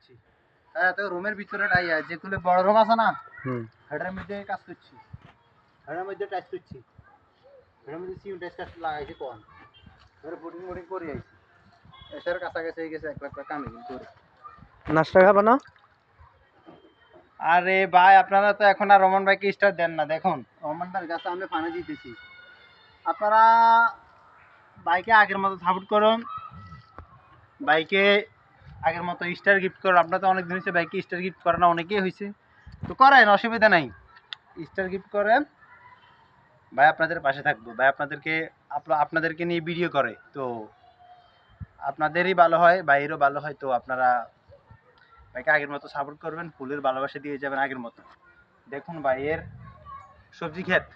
করছি। হ্যাঁ, তো রুমের ভিতরে যেগুলো বড় রুম আছে না, হেটার মধ্যে কাজ করছি, হেটার মধ্যে টাচ করছি, হেটার মধ্যে সিউন টাচ লাগাইছি কোন ধরে বুটিং মুটিং করে আইছি। এসের কাছাকাছি হয়ে গেছে 1 লাখ কামে কিন্তু। নাস্তা খাবা না? আরে ভাই, আপনারা তো এখন আর রহমান ভাইকে স্টার দেন না। দেখুন, রহমান ভাইয়ের কাছে আমি পানি দিতেছি, আপনারা বাইকে আগের মতো সাপোর্ট করুন, বাইকে আগের মতো স্টার গিফট করুন। আপনারা তো অনেক দিন হচ্ছে বাইকে স্টার গিফট করে না, অনেকেই হয়েছে, তো করেন, অসুবিধা নাই, স্টার গিফট করেন। ভাই আপনাদের পাশে থাকবো, ভাই আপনাদেরকে নিয়ে ভিডিও করে, তো আপনাদেরই ভালো হয়, ভাইয়েরও ভালো হয়। তো আপনারা ভাইকে আগের মতো সাপোর্ট করবেন, ফুলের ভালোবাসা দিয়ে যাবেন আগের মতো। দেখুন ভাইয়ের সবজি ক্ষেত